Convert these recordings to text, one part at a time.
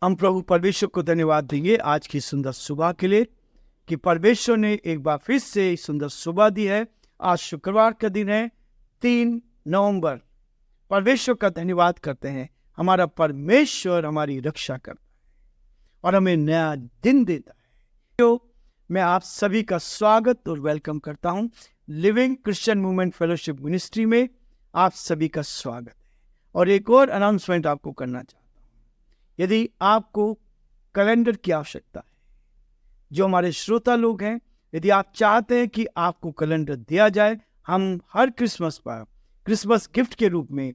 हम प्रभु परमेश्वर को धन्यवाद देंगे आज की सुंदर सुबह के लिए कि परमेश्वर ने एक बार फिर से सुंदर सुबह दी है। आज शुक्रवार का दिन है 3 नवंबर। परमेश्वर का धन्यवाद करते हैं। हमारा परमेश्वर हमारी रक्षा करता है और हमें नया दिन देता है। तो मैं आप सभी का स्वागत और वेलकम करता हूं। Living Christian movement fellowship ministry में आप सभी का स्वागत है। और एक और अनाउंसमेंट आपको करना चाहता हूं। यदि आपको कैलेंडर की आवश्यकता है, जो हमारे श्रोता लोग हैं, यदि आप चाहते हैं कि आपको कैलेंडर दिया जाए, हम हर क्रिसमस पर क्रिसमस गिफ्ट के रूप में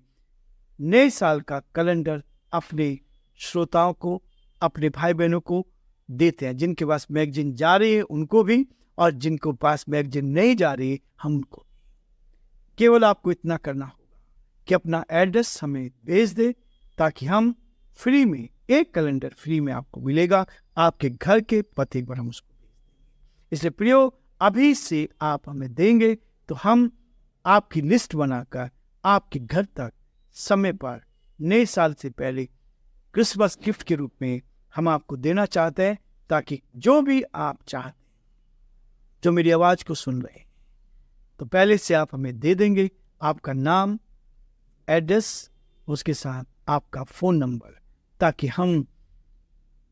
नए साल का कैलेंडर अपने श्रोताओं को, अपने भाई बहनों को देते हैं। जिनके पास मैगजीन जा रही है उनको भी, और जिनको पास मैगजीन नहीं जा रही है हमको। केवल आपको इतना करना होगा कि अपना एड्रेस हमें भेज दे, ताकि हम फ्री में एक कैलेंडर फ्री में आपको मिलेगा। आपके घर के पते पर हम उसको भेज देंगे। इसलिए प्रियो, अभी से आप हमें देंगे तो हम आपकी लिस्ट बनाकर आपके घर तक समय पर नए साल से पहले क्रिसमस गिफ्ट के रूप में हम आपको देना चाहते हैं, ताकि जो भी आप चाहते हैं, जो मेरी आवाज को सुन रहे हैं, तो पहले से आप हमें दे देंगे। आपका नाम, एड्रेस, उसके साथ आपका फोन नंबर, ताकि हम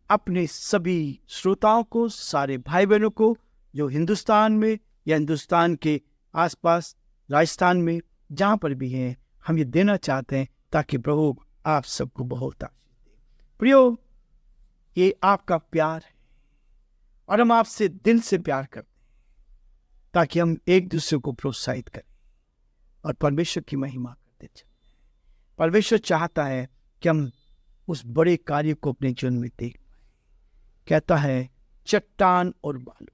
अपने सभी श्रोताओं को, सारे भाई बहनों को जो हिंदुस्तान में या हिंदुस्तान के आसपास, राजस्थान में, जहां पर भी हैं, हम ये देना चाहते हैं, ताकि प्रभु आप सबको बहुत आशीष दे। प्रियो, ये आपका प्यार है और हम आपसे दिल से प्यार करते हैं, ताकि हम एक दूसरे को प्रोत्साहित करें और परमेश्वर की महिमा करते चलें। परमेश्वर चाहता है कि हम उस बड़े कार्य को अपने जीवन में देख पाए। कहता है, चट्टान और बालू,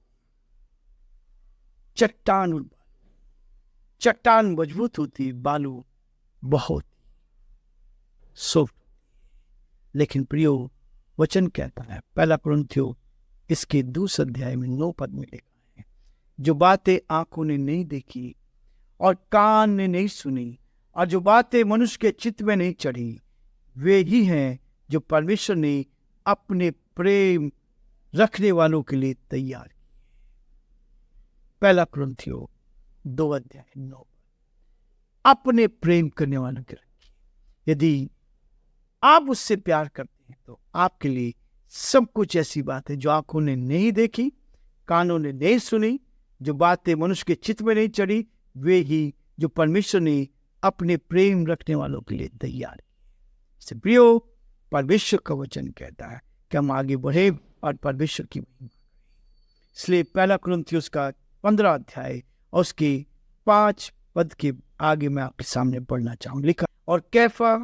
चट्टान और बालू। चट्टान मजबूत होती, बालू बहुत सॉफ्ट। लेकिन प्रियो, वचन कहता है, पहला कुरिन्थियों इसके 2 अध्याय में 9 पद में लिखा है, जो बातें आंखों ने नहीं देखी और कान ने नहीं सुनी, और जो बातें मनुष्य के चित्त में नहीं चढ़ी, वे ही हैं जो परमेश्वर ने अपने प्रेम रखने वालों के लिए तैयार किए। पहला कुरिन्थियों 2 अध्याय 9। अपने प्रेम करने वालों के रखिए। यदि आप उससे प्यार करते हैं तो आपके लिए सब कुछ ऐसी बात है जो आंखों ने नहीं देखी, कानों ने नहीं सुनी, जो बातें मनुष्य के चित्त में नहीं चढ़ी, वे ही जो परमेश्वर ने अपने प्रेम रखने वालों के लिए तैयार है। प्रियो, परमेश्वर का वचन कहता है कि हम आगे बढ़े और परमेश्वर की महिमा करें। इसलिए पहला कुरिन्थियों का 15 अध्याय और उसके 5 पद के आगे मैं आपके सामने पढ़ना चाहूँ। लिखा, और कैफा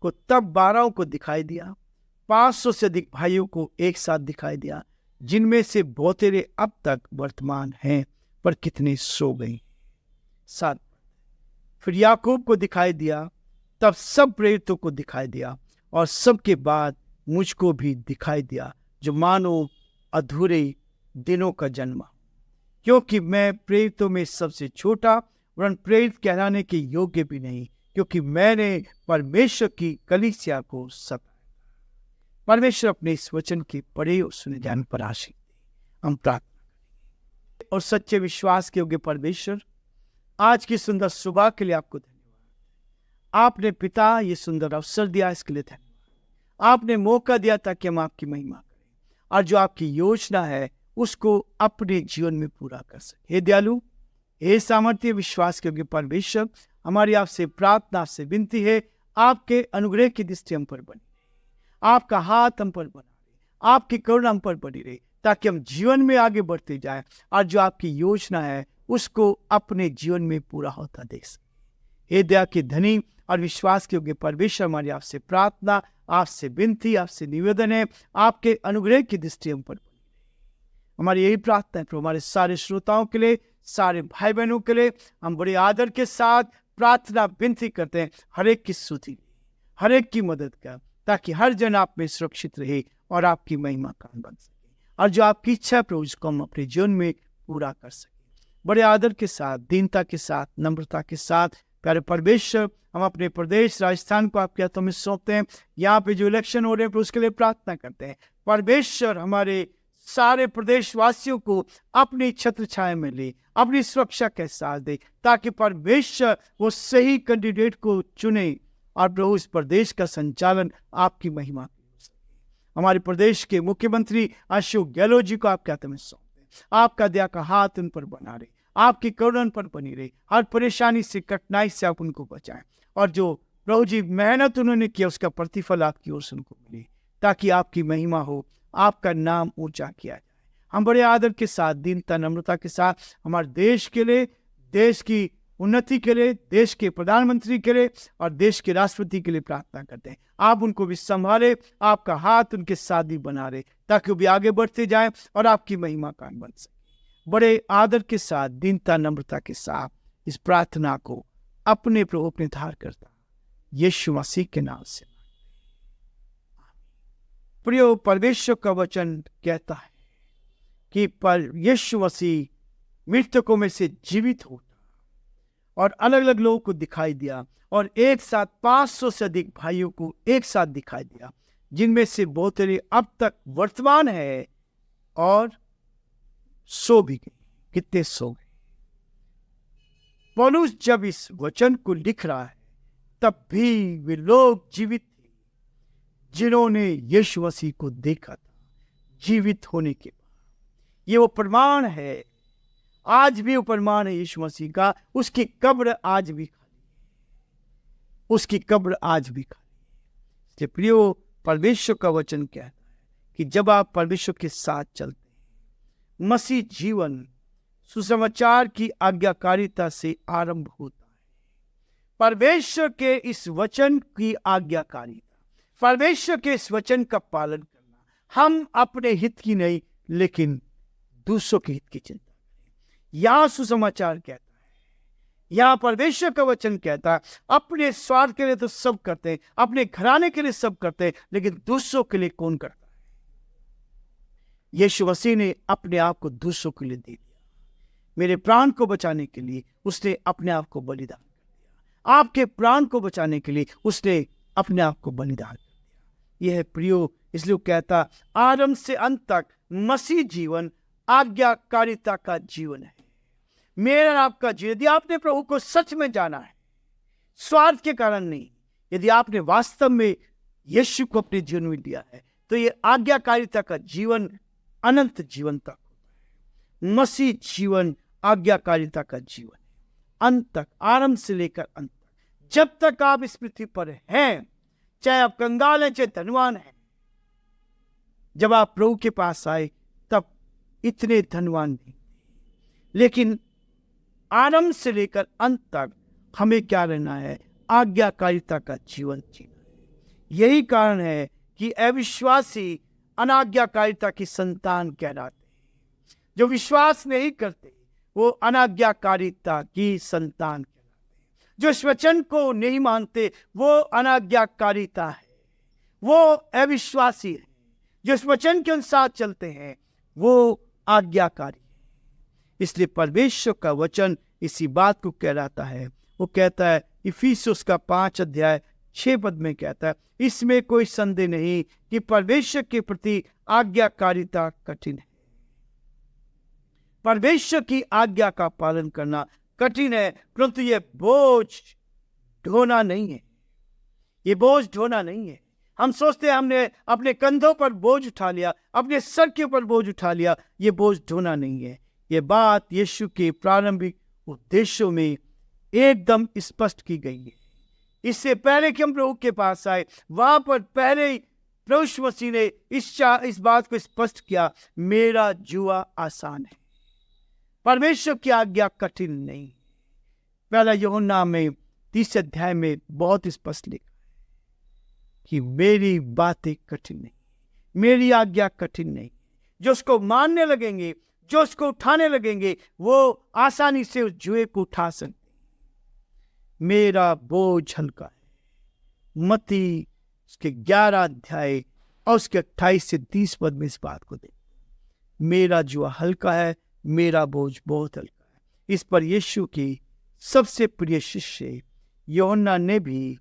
को तब 12 को दिखाई दिया, 500 से अधिक भाइयों को एक साथ दिखाई दिया, जिनमें से बहुतेरे अब तक वर्तमान हैं, पर कितने सो गए। 7, फिर याकूब को दिखाई दिया, तब सब प्रेरितों को दिखाई दिया, और सबके बाद मुझको भी दिखाई दिया, जो मानो अधूरे दिनों का जन्मा, क्योंकि मैं प्रेरितों में सबसे छोटा वरन प्रेरित कहलाने के योग्य भी नहीं, क्योंकि मैंने परमेश्वर की कलीसिया को सताया। परमेश्वर अपने इस वचन के पढ़े और सुने जाने पर आशीष दे। हम प्रार्थना करेंगे। और सच्चे विश्वास के योग्य परमेश्वर, आज की सुंदर सुबह के लिए आपको धन्यवाद। आपने पिता ये सुंदर अवसर दिया, इसके लिए धन्यवाद। आपने मौका दिया ताकि हम आपकी महिमा करें, और जो आपकी योजना है उसको अपने जीवन में पूरा कर सके। हे दयालु, हे सामर्थ्य विश्वास के योग्य परमेश्वर, हमारी आपसे प्रार्थना, आपसे विनती है, आपके अनुग्रह की दृष्टि हम पर बनी रहे, आपका हाथ हम पर बना रहे, आपकी करुणा हम पर बनी रहे, ताकि हम जीवन में आगे बढ़ते जाएं और जो आपकी योजना है उसको अपने जीवन में पूरा होता देख सके। हे दया के धनी और विश्वास के योग्य परमेश्वर, हमारी आपसे प्रार्थना, आपसे विनती, आपसे निवेदन है, आपके अनुग्रह की दृष्टि हम पर बनी रहे। हमारी यही प्रार्थना है प्रभु, हमारे सारे श्रोताओं के लिए, सारे भाई बहनों के लिए हम बड़े आदर के साथ प्रार्थना विनती करते हैं। हर एक की स्तुति, हर एक की मदद कर, ताकि हर जन आप में सुरक्षित रहे और आपकी महिमा का बन सके, और जो आपकी इच्छा है प्रभु उसको हम अपने जीवन में पूरा कर सके। बड़े आदर के साथ, दीनता के साथ, नम्रता के साथ प्यारे परमेश्वर, हम अपने प्रदेश राजस्थान को आपके हाथों में सौंपते हैं। यहाँ पे जो इलेक्शन हो रहे हैं उसके लिए प्रार्थना करते हैं। परमेश्वर, हमारे सारे प्रदेशवासियों को अपनी छत्र छाया में ले, अपनी सुरक्षा के साथ दे, ताकि परमेश्वर वो सही कैंडिडेट को चुने और प्रभु इस प्रदेश का संचालन आपकी महिमा हो सके। हमारे प्रदेश के मुख्यमंत्री अशोक गहलोत जी को आपके हाथों में सौंपते हैं। आपका दया का हाथ उन पर बना रहे, आपकी करुणा उन पर बनी रहे, हर परेशानी से, कठिनाई से आप उनको बचाएं, और जो प्रभु जी मेहनत उन्होंने किया उसका प्रतिफल आपकी ओर से उनको मिले, ताकि आपकी महिमा हो, आपका नाम ऊंचा किया जाए। हम बड़े आदर के साथ, दीनता, नम्रता के साथ हमारे देश के लिए, देश की उन्नति के लिए, देश के प्रधानमंत्री के लिए और देश के राष्ट्रपति के लिए प्रार्थना करते हैं। आप उनको भी संभाले, आपका हाथ उनके साथ ही बना रहे, ताकि वो भी आगे बढ़ते जाएं और आपकी महिमा का बन सके। बड़े आदर के साथ, दीनता, नम्रता के साथ इस प्रार्थना को अपने प्रभु अपने धार करता यीशु मसीह के नाम से। प्रियो, परमेश्वर का वचन कहता है कि पर यीशु मसीह मृतकों में से जीवित होता और अलग अलग लोगों को दिखाई दिया, और एक साथ 500 से अधिक भाइयों को एक साथ दिखाई दिया, जिनमें से बहुत अब तक वर्तमान है और सो भी गए। कितने सो गए। पौलुस जब इस वचन को लिख रहा है तब भी वे लोग जीवित थे जिन्होंने यीशु मसीह को देखा था जीवित होने के बाद। ये वो प्रमाण है, आज भी वो प्रमाण है यीशु मसीह का। उसकी कब्र आज भी खाली है, उसकी कब्र आज भी खाली है। इसलिए प्रियो, परमेश्वर का वचन कहता है कि जब आप परमेश्वर के साथ चलते हैं, मसीह जीवन सुसमाचार की आज्ञाकारिता से आरंभ होता है। परमेश्वर के इस वचन की आज्ञाकारिता, परमेश्वर के इस वचन का पालन करना, हम अपने हित की नहीं लेकिन दूसरों के हित की चिंता करें। यहां सुसमाचार कहता है, यहां परमेश्वर का वचन कहता है, अपने स्वार्थ के लिए तो सब करते हैं, अपने घराने के लिए सब करते हैं, लेकिन दूसरों के लिए कौन करता है? यीशु मसीह ने अपने आप को दूसरों के लिए दे दिया। मेरे प्राण को बचाने के लिए उसने अपने आप को बलिदान कर दिया। आपके प्राण को बचाने के लिए उसने अपने आप को बलिदान कर दिया। यह है प्रियो, इसलिए कहता आरंभ से अंत तक मसीह जीवन आज्ञाकारिता का जीवन है। मेरा आपका जीवन, यदि आपने प्रभु को सच में जाना है, स्वार्थ के कारण नहीं, यदि आपने वास्तव में यीशु को अपने जीवन में लिया है, तो यह आज्ञाकारिता का जीवन अनंत जीवन तक होता है। मसीह जीवन आज्ञाकारिता का जीवन है, अंत तक, आरंभ से लेकर अंत तक। जब तक आप इस पृथ्वी पर हैं, चाहे आप कंगाल हैं चाहे धनवान हैं, जब आप प्रभु के पास आए तब इतने धनवान नहीं, लेकिन आरंभ से लेकर अंत तक हमें क्या रहना है? आज्ञाकारिता का जीवन जीना है। यही कारण है कि अविश्वासी अनाज्ञाकारिता की संतान कहलाते हैं। जो विश्वास नहीं करते वो अनाज्ञाकारिता की संतान कहलाते हैं। जो इस वचन को नहीं मानते वो अनाज्ञाकारिता है, वो अविश्वासी है। जो इस वचन के अनुसार चलते हैं वो आज्ञाकारी है। इसलिए परमेश्वर का वचन इसी बात को कहलाता है। वो कहता है इफिसियों का 5 अध्याय 6 पद में कहता है, इसमें कोई संदेह नहीं कि परमेश्वर के प्रति आज्ञाकारिता कठिन है। परमेश्वर की आज्ञा का पालन करना कठिन है, परंतु यह बोझ ढोना नहीं है। ये बोझ ढोना नहीं है। हम सोचते हैं हमने अपने कंधों पर बोझ उठा लिया, अपने सर के ऊपर बोझ उठा लिया। ये बोझ ढोना नहीं है। ये बात यीशु के प्रारंभिक उद्देश्यों में एकदम स्पष्ट की गई है। इससे पहले कि हम प्रभु के पास आए, वहां पर पहले ही प्रभु मसीह ने इस बात को स्पष्ट किया, मेरा जुआ आसान है, परमेश्वर की आज्ञा कठिन नहीं। पहला यूहन्ना में 30 अध्याय में बहुत स्पष्ट लिखा है कि मेरी बातें कठिन नहीं, मेरी आज्ञा कठिन नहीं। जो उसको मानने लगेंगे, जो उसको उठाने लगेंगे, वो आसानी से उस जुए को उठा सकते। मेरा बोझ हल्का है। मत्ती उसके 11 अध्याय और उसके 28 से 30 पद में इस बात को देखते। मेरा जुआ हल्का है, मेरा बोझ बहुत हल्का है। इस पर यीशु की सबसे प्रिय शिष्य यूहन्ना ने भी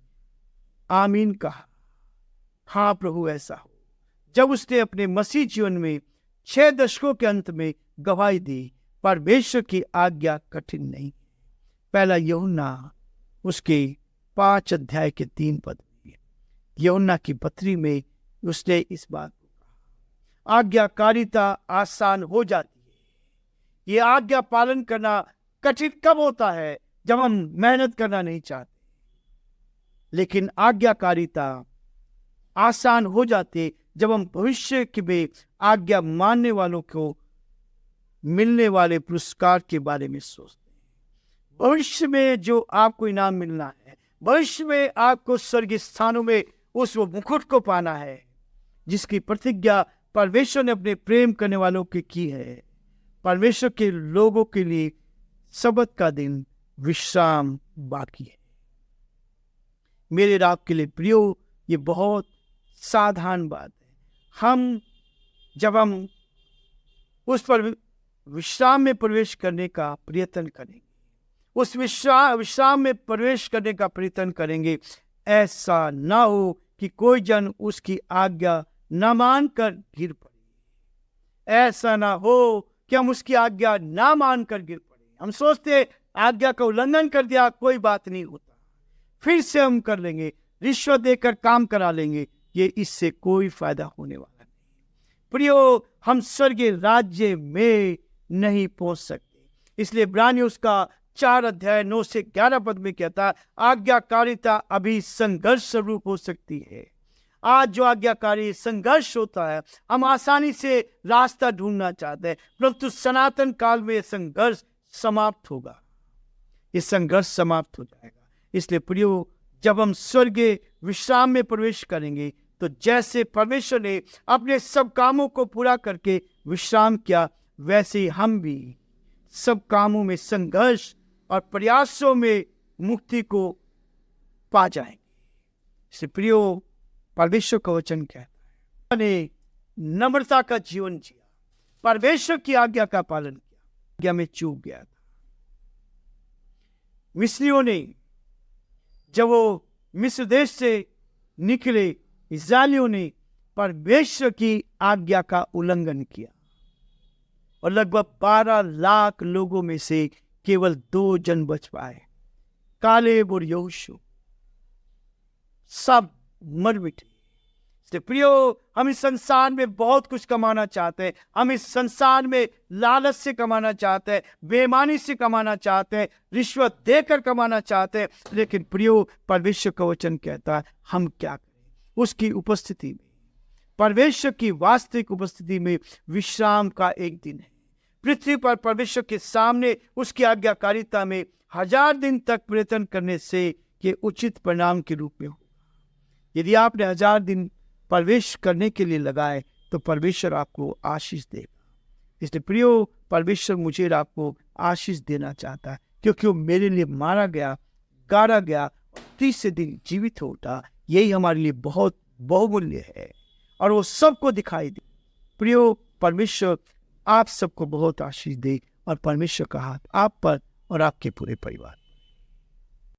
आमीन कहा। हाँ प्रभु, ऐसा हो। जब उसने अपने मसीह जीवन में 6 दशकों के अंत में गवाही दी, परमेश्वर की आज्ञा कठिन नहीं। पहला यूहन्ना उसके 5 अध्याय के 3 पद में, यूहन्ना की पत्री में उसने इस बात को कहा, आज्ञाकारिता आसान हो जाती है। ये आज्ञा पालन करना कठिन कब होता है? जब हम मेहनत करना नहीं चाहते। लेकिन आज्ञाकारिता आसान हो जाती जब हम भविष्य में आज्ञा मानने वालों को मिलने वाले पुरस्कार के बारे में सोचते हैं। भविष्य में जो आपको इनाम मिलना है, भविष्य में आपको स्वर्गीय स्थानों में उस वो मुकुट को पाना है जिसकी प्रतिज्ञा परमेश्वर ने अपने प्रेम करने वालों की की है। परमेश्वर के लोगों के लिए सबत का दिन विश्राम बाकी है। मेरे और आपके लिए प्रियो, ये बहुत साधारण बात है। जब हम उस पर विश्राम में प्रवेश करने का प्रयत्न करेंगे, उस विश्राम में प्रवेश करने का प्रयत्न करेंगे, ऐसा ना हो कि कोई जन उसकी आज्ञा न मानकर गिर पड़े। ऐसा ना हो कि हम उसकी आज्ञा ना मानकर गिर पड़े। हम सोचते आज्ञा का उल्लंघन कर दिया, कोई बात नहीं होता, फिर से हम कर लेंगे, रिश्वत देकर काम करा लेंगे। ये इससे कोई फायदा होने वाला नहीं। प्रियो, हम स्वर्गीय राज्य में नहीं पहुंच सकते। इसलिए इब्रानियों उसका 4 अध्याय 9 से 11 पद में कहता है, आज्ञाकारिता अभी संघर्ष स्वरूप हो सकती है। आज जो आज्ञाकारी संघर्ष होता है, हम आसानी से रास्ता ढूंढना चाहते हैं, परंतु सनातन काल में संघर्ष समाप्त होगा। ये संघर्ष समाप्त हो जाएगा। इसलिए प्रियो, जब हम स्वर्गीय विश्राम में प्रवेश करेंगे, तो जैसे परमेश्वर ने अपने सब कामों को पूरा करके विश्राम किया, वैसे ही हम भी सब कामों में संघर्ष और प्रयासों में मुक्ति को पा जाएंगे। इसलिए प्रियो, परमेश्वर का वचन कहता है, मैंने नम्रता का जीवन जिया, परमेश्वर की आज्ञा का पालन किया, आज्ञा में चूक गया था। मिस्रियों ने जब वो मिस्र देश से निकले, इस्राएलियों ने परमेश्वर की आज्ञा का उल्लंघन किया और लगभग 12 लाख लोगों में से केवल 2 जन बच पाए, कालेब और यहोशू। सब मर मिटे। प्रियो, हम इस संसार में बहुत कुछ कमाना चाहते हैं। हम इस संसार में लालच से कमाना चाहते हैं, बेईमानी से कमाना चाहते हैं, रिश्वत देकर कमाना चाहते हैं। लेकिन प्रियो, परमेश्वर का वचन कहता है, हम क्या करें? उसकी उपस्थिति में, परमेश्वर की वास्तविक उपस्थिति में विश्राम का एक दिन है। पृथ्वी पर परमेश्वर के सामने उसकी आज्ञाकारिता में 1000 दिन तक प्रयत्न करने से ये उचित परिणाम के रूप में होगा। यदि आपने 1000 दिन प्रवेश करने के लिए लगाए, तो परमेश्वर आपको आशीष देगा। इसलिए प्रियो, परमेश्वर मुझे और आपको आशीष देना चाहता है, क्योंकि वो मेरे लिए मारा गया, गाड़ा गया, 30 दिन जीवित हो उठा। यही हमारे लिए बहुत बहुमूल्य है और वो सबको दिखाई दे। प्रियो, परमेश्वर आप सबको बहुत आशीष दे और परमेश्वर का हाथ आप पर और आपके पूरे परिवार